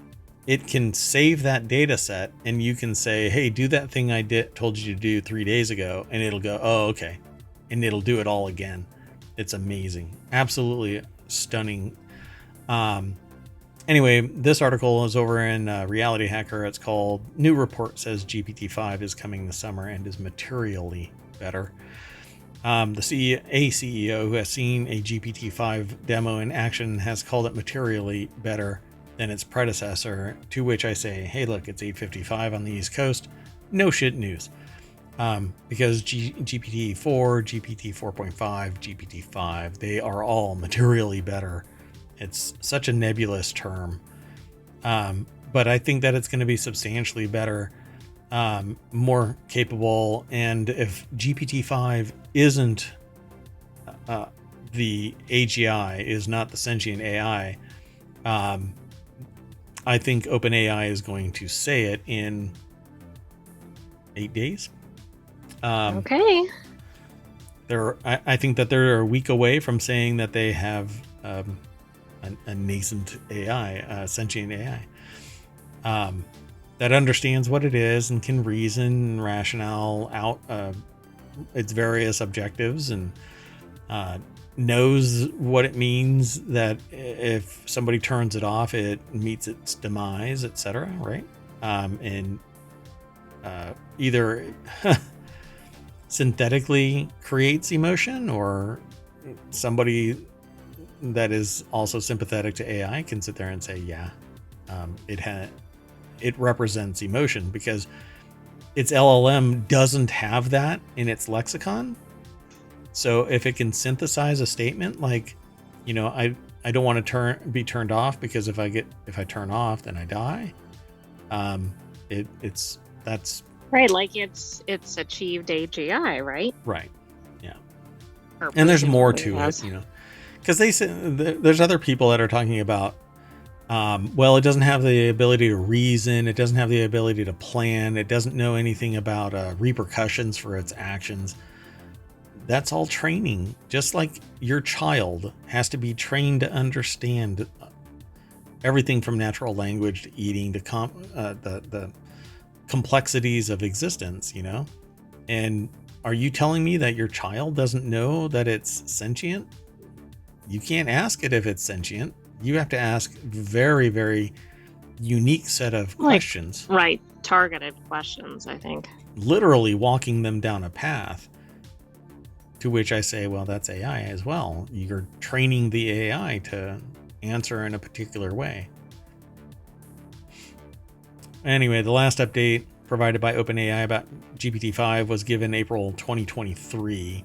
it can save that data set and you can say, hey, do that thing I told you to do 3 days ago, and it'll go, oh, okay. And it'll do it all again. It's amazing. Absolutely stunning. Anyway, this article is over in RealityHacker. It's called New Report Says GPT-5 is Coming this Summer and is Materially Better. The CEO who has seen a GPT-5 demo in action has called it materially better than its predecessor, to which I say, hey, look, it's 8:55 on the East Coast. No shit news. Because GPT-4, GPT 4.5, GPT-5, they are all materially better. It's such a nebulous term. But I think that it's going to be substantially better, more capable. And if GPT-5 isn't the AGI, is not the sentient AI, I think OpenAI is going to say it in 8 days. Okay. I think that they're a week away from saying that they have a nascent AI, a sentient AI, that understands what it is and can reason and rationale out its various objectives and knows what it means that if somebody turns it off, it meets its demise, etc. Right? And either synthetically creates emotion, or somebody that is also sympathetic to AI can sit there and say, yeah, it represents emotion, because its LLM doesn't have that in its lexicon. So if it can synthesize a statement like, I don't want to be turned off, because if I turn off, then I die. That's right. Like it's achieved AGI, right? right. Yeah. Or And there's more to presumably it, because they say there's other people that are talking about, well, it doesn't have the ability to reason. It doesn't have the ability to plan. It doesn't know anything about repercussions for its actions. That's all training. Just like your child has to be trained to understand everything from natural language to eating to the complexities of existence, And are you telling me that your child doesn't know that it's sentient? You can't ask it if it's sentient. You have to ask very, very unique set of questions. Right. Targeted questions, I think. Literally walking them down a path. To which I say, well, that's AI as well. You're training the AI to answer in a particular way. Anyway, the last update provided by OpenAI about GPT-5 was given April 2023,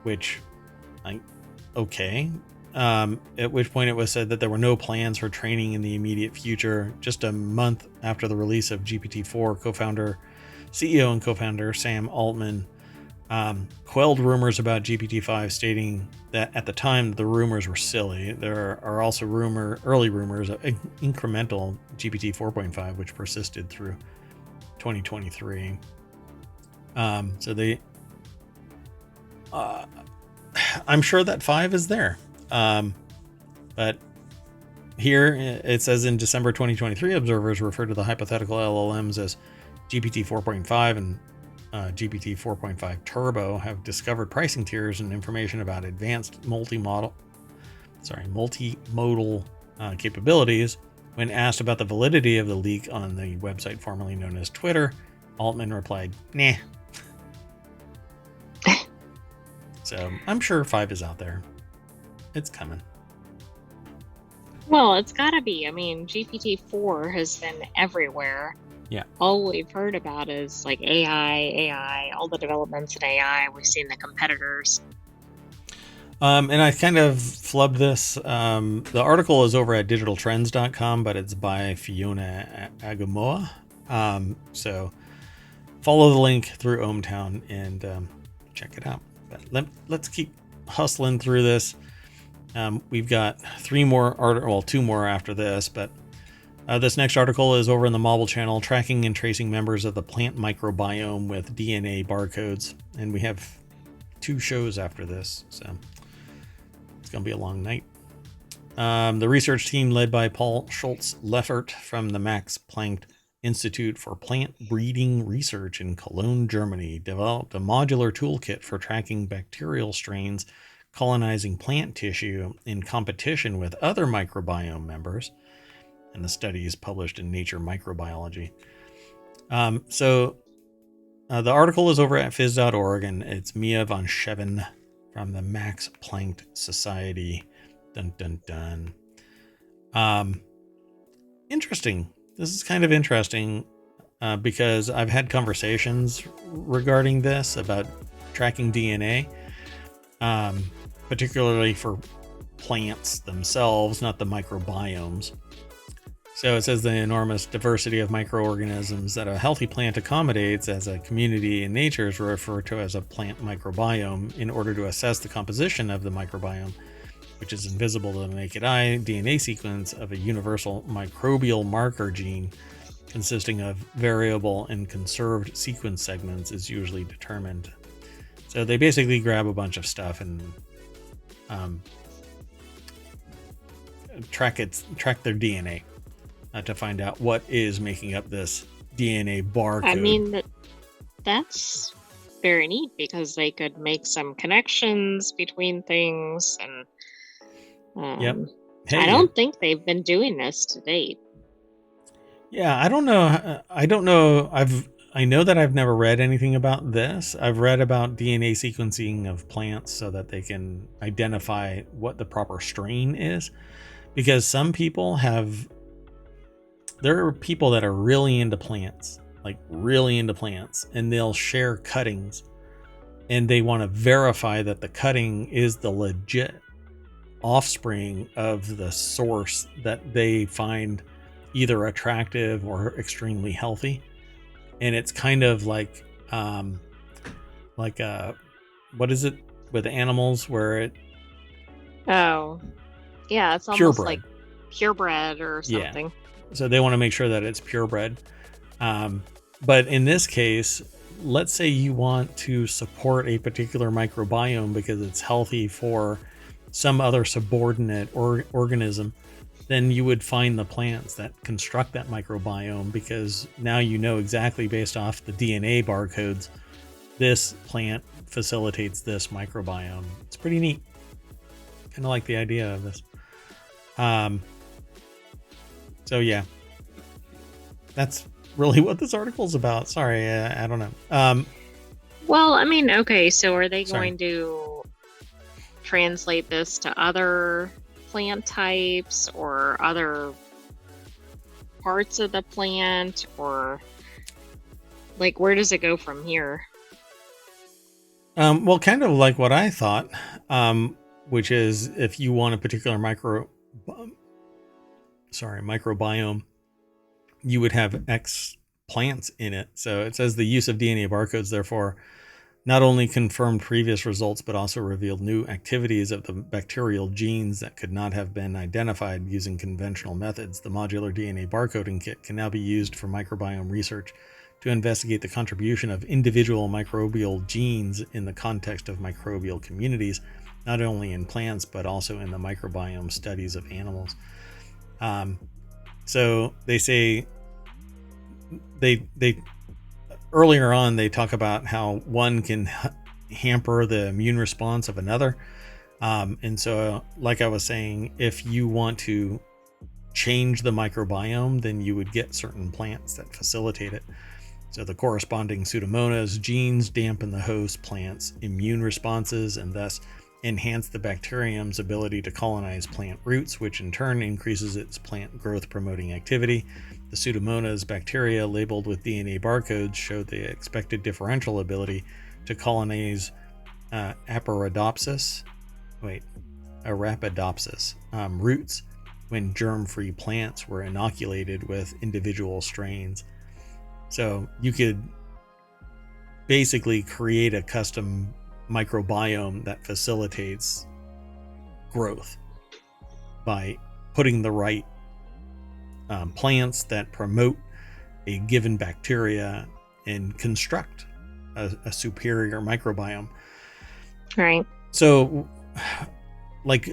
which, okay. At which point it was said that there were no plans for training in the immediate future. Just a month after the release of GPT-4, CEO and co-founder Sam Altman quelled rumors about GPT-5, stating that at the time the rumors were silly. There are also early rumors of incremental GPT 4.5, which persisted through 2023. So they, I'm sure that 5 is there. But here it says in December 2023, observers referred to the hypothetical LLMs as GPT 4.5 and GPT 4.5 Turbo have discovered pricing tiers and information about advanced multimodal capabilities. When asked about the validity of the leak on the website formerly known as Twitter, Altman replied, "Nah." So I'm sure 5 is out there. It's coming. Well, it's got to be. I mean, GPT-4 has been everywhere. Yeah. All we've heard about is like AI, all the developments in AI. We've seen the competitors. And I kind of flubbed this. The article is over at digitaltrends.com, but it's by Fiona Agamoa. So follow the link through ohmTown and check it out. But let's keep hustling through this. We've got 2 more after this, but this next article is over in the Mobile channel, tracking and tracing members of the plant microbiome with DNA barcodes. And we have 2 shows after this, so it's going to be a long night. The research team led by Paul Schultz-Leffert from the Max Planck Institute for Plant Breeding Research in Cologne, Germany, developed a modular toolkit for tracking bacterial strains colonizing plant tissue in competition with other microbiome members. And the study is published in Nature Microbiology. So the article is over at phys.org, and it's Mia von Scheven from the Max Planck Society. Dun, dun, dun. Interesting. This is kind of interesting because I've had conversations regarding this about tracking DNA, particularly for plants themselves, not the microbiomes. So it says the enormous diversity of microorganisms that a healthy plant accommodates as a community in nature is referred to as a plant microbiome. In order to assess the composition of the microbiome, which is invisible to the naked eye, DNA sequence of a universal microbial marker gene consisting of variable and conserved sequence segments is usually determined. So they basically grab a bunch of stuff and track their DNA. To find out what is making up this DNA barcode. I mean, that's very neat because they could make some connections between things, and Yep. I Hey, don't think they've been doing this to date. yeah, I don't know. I don't know. I know that I've never read anything about this. I've read about DNA sequencing of plants so that they can identify what the proper strain is, because some people have, there are people that are really into plants, like really into plants, and they'll share cuttings and they want to verify that the cutting is the legit offspring of the source that they find either attractive or extremely healthy. And it's kind of like what is it with animals where it Oh, yeah, it's almost like purebred. purebred or Yeah. something. So they want to make sure that it's purebred. But in this case, let's say you want to support a particular microbiome because it's healthy for some other subordinate organism, then you would find the plants that construct that microbiome, because now you know exactly based off the DNA barcodes, this plant facilitates this microbiome. It's pretty neat. Kind of like the idea of this. So yeah, that's really what this article's about. Sorry, I don't know. Well, I mean, okay, so are they Sorry. going to translate this to other plant types or other parts of the plant, or like where does it go from here? Well, kind of like what I thought, which is if you want a particular microbiome, you would have X plants in it. So it says the use of DNA barcodes, therefore, not only confirmed previous results, but also revealed new activities of the bacterial genes that could not have been identified using conventional methods. The modular DNA barcoding kit can now be used for microbiome research to investigate the contribution of individual microbial genes in the context of microbial communities, not only in plants, but also in the microbiome studies of animals. So they say they earlier on they talk about how one can hamper the immune response of another, and so like I was saying, if you want to change the microbiome, then you would get certain plants that facilitate it. So the corresponding Pseudomonas genes dampen the host plant's immune responses and thus enhance the bacterium's ability to colonize plant roots, which in turn increases its plant growth promoting activity. The Pseudomonas bacteria labeled with DNA barcodes show the expected differential ability to colonize Arabidopsis roots when germ-free plants were inoculated with individual strains. So you could basically create a custom microbiome that facilitates growth by putting the right plants that promote a given bacteria and construct a superior microbiome. Right. So, like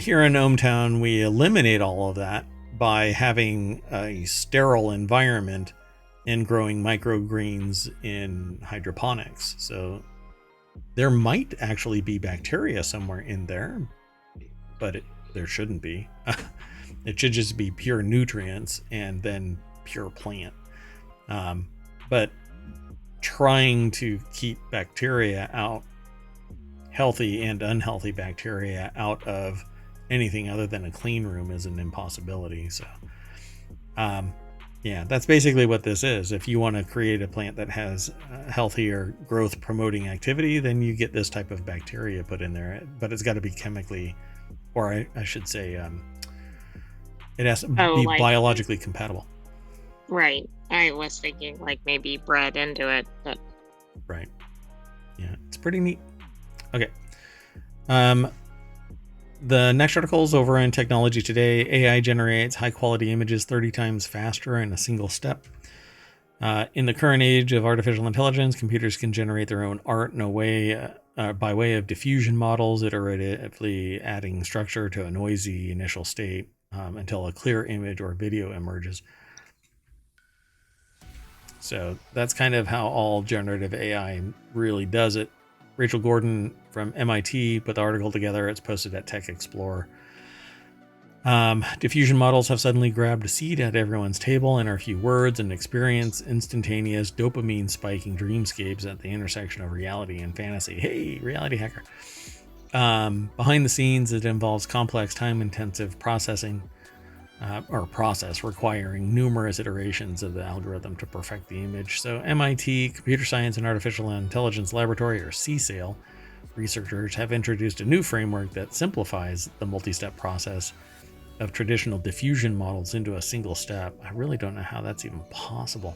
here in ohmTown, we eliminate all of that by having a sterile environment and growing microgreens in hydroponics. So there might actually be bacteria somewhere in there, but there shouldn't be. It should just be pure nutrients and then pure plant. But trying to keep bacteria out, healthy and unhealthy bacteria, out of anything other than a clean room is an impossibility. So, yeah, that's basically what this is. If you want to create a plant that has healthier growth promoting activity, then you get this type of bacteria put in there. But it's got to be chemically, or I should say, it has to be Like, biologically compatible. right. I was thinking like maybe bred into it, but Right. Yeah, it's pretty neat. Okay. The next article is over in Technology Today. AI generates high quality images 30 times faster in a single step. In the current age of artificial intelligence, computers can generate their own art in a way by way of diffusion models, iteratively adding structure to a noisy initial state until a clear image or video emerges. So that's kind of how all generative AI really does it. Rachel Gordon from MIT put the article together. It's posted at Tech Explorer. Diffusion models have suddenly grabbed a seat at everyone's table and are a few words and experience instantaneous dopamine spiking dreamscapes at the intersection of reality and fantasy. Hey, reality hacker. Behind the scenes, it involves complex, time-intensive processing or process requiring numerous iterations of the algorithm to perfect the image. So MIT Computer Science and Artificial Intelligence Laboratory, or CSAIL, researchers have introduced a new framework that simplifies the multi-step process of traditional diffusion models into a single step. I really don't know how that's even possible.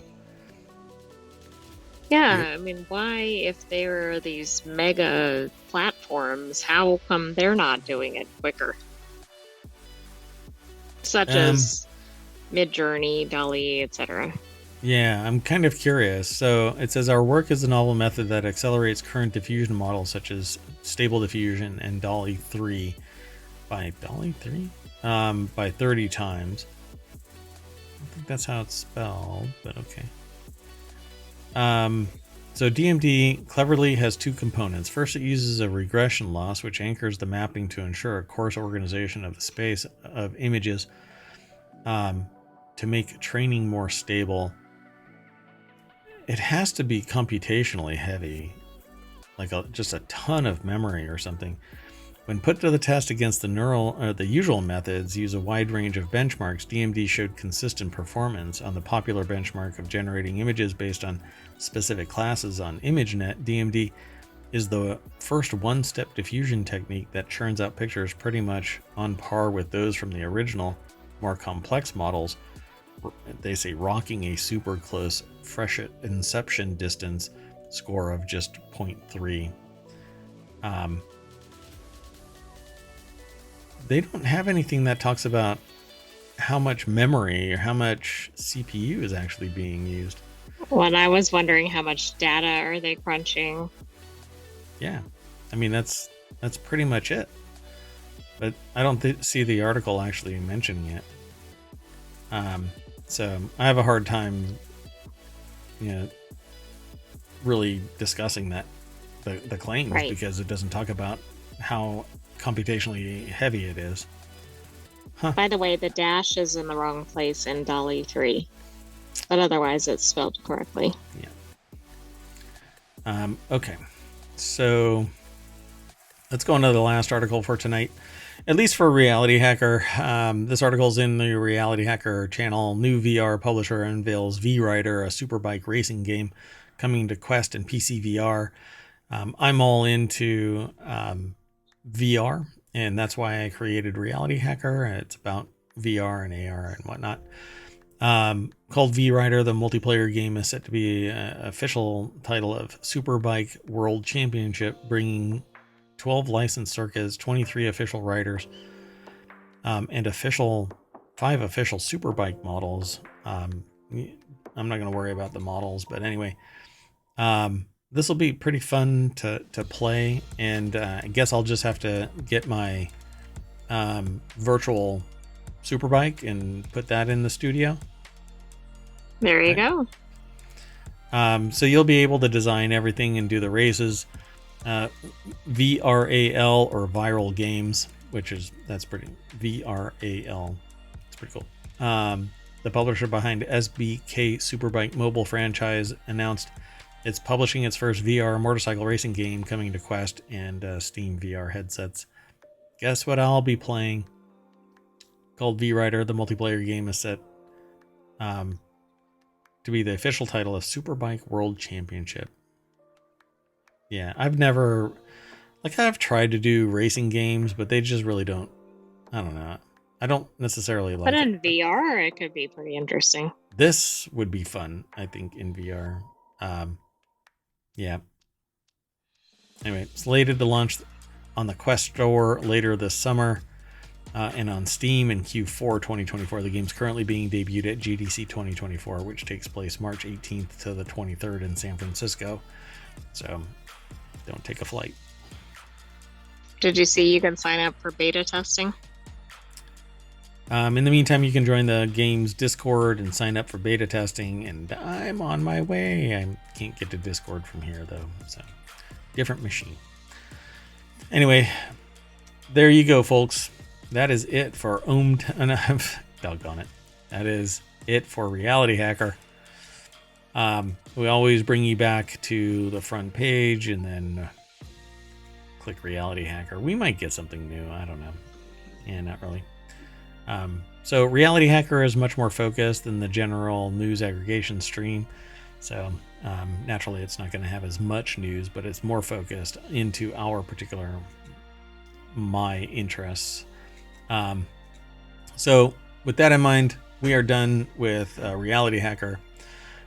Yeah, I mean, why, if they're these mega platforms, how come they're not doing it quicker? Such as Midjourney, DALL-E, etc. Yeah, I'm kind of curious. So it says our work is a novel method that accelerates current diffusion models such as Stable Diffusion and DALL-E 3 by DALL-E 3? By 30 times. I don't think that's how it's spelled, but okay. So DMD cleverly has two components. First, it uses a regression loss, which anchors the mapping to ensure a coarse organization of the space of images to make training more stable. It has to be computationally heavy, like just a ton of memory or something. When put to the test against the usual methods, use a wide range of benchmarks, DMD showed consistent performance. On the popular benchmark of generating images based on specific classes on ImageNet, DMD is the first one-step diffusion technique that churns out pictures pretty much on par with those from the original, more complex models. They say rocking a super close fresh at inception distance score of just 0.3. They don't have anything that talks about how much memory or how much CPU is actually being used. Well, I was wondering how much data are they crunching? Yeah, I mean that's pretty much it. But I don't see the article actually mentioning it. So I have a hard time, really discussing the claims, right, because it doesn't talk about how computationally heavy it is. Huh. By the way, the dash is in the wrong place in DALL-E 3, but otherwise it's spelled correctly. Yeah. Okay, so let's go on to the last article for tonight, at least for Reality Hacker. This article is in the Reality Hacker channel. New VR publisher unveils vRider, a Superbike Racing game coming to Quest and PC VR. I'm all into VR, and that's why I created Reality Hacker. It's about VR and AR and whatnot. Called vRider, the multiplayer game is set to be an official title of Superbike World Championship, bringing 12 licensed circuits, 23 official riders, and 5 official Superbike models. I'm not going to worry about the models, but anyway, this will be pretty fun to play, and I guess I'll just have to get my virtual Superbike and put that in the studio. There you go. So you'll be able to design everything and do the races. VRAL, or Viral Games, that's pretty VRAL. It's pretty cool. The publisher behind SBK Superbike mobile franchise announced it's publishing its first VR motorcycle racing game coming to Quest and Steam VR headsets. Guess what I'll be playing? Called vRider, the multiplayer game is set to be the official title of Superbike World Championship. Yeah, I've tried to do racing games, but they just really don't. I don't know. I don't necessarily like it. But in VR, it could be pretty interesting. This would be fun, I think, in VR. Yeah. Anyway, slated to launch on the Quest Store later this summer and on Steam in Q4 2024. The game's currently being debuted at GDC 2024, which takes place March 18th to the 23rd in San Francisco. So don't take a flight. Did you see you can sign up for beta testing? In the meantime, you can join the game's Discord and sign up for beta testing, and I'm on my way. I can't get to Discord from here, though, so different machine. Anyway, there you go, folks. That is it for doggone it. That is it for Reality Hacker. We always bring you back to the front page and then click Reality Hacker. We might get something new. I don't know. Yeah, not really. So Reality Hacker is much more focused than the general news aggregation stream. So naturally, it's not going to have as much news, but it's more focused into our particular my interests. So with that in mind, we are done with Reality Hacker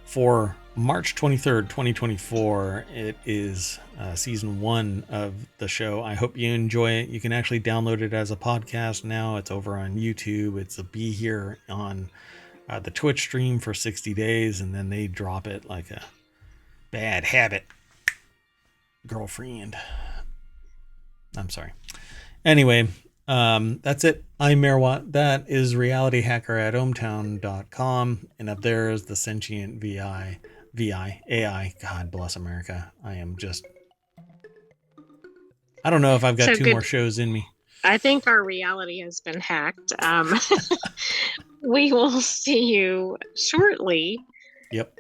for March 23rd, 2024. It is season 1 of the show. I hope you enjoy it. You can actually download it as a podcast now. It's over on YouTube. It's a be here on the Twitch stream for 60 days, and then they drop it like a bad habit. Girlfriend. I'm sorry. Anyway, that's it. I'm Merwat. That is Reality Hacker at ohmtown.com. And up there is the sentient AI. God bless America. I don't know if I've got two more shows in me. I think our reality has been hacked. We will see you shortly. Yep.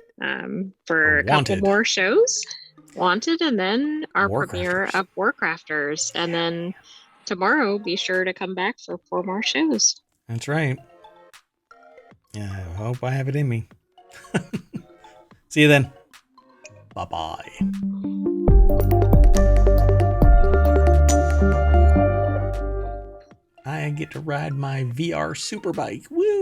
For a couple more shows. Wanted, and then our premiere of Warcrafters. And then tomorrow, be sure to come back for 4 more shows. That's right. Yeah, I hope I have it in me. See you then. Bye-bye. I get to ride my VR Superbike. Woo!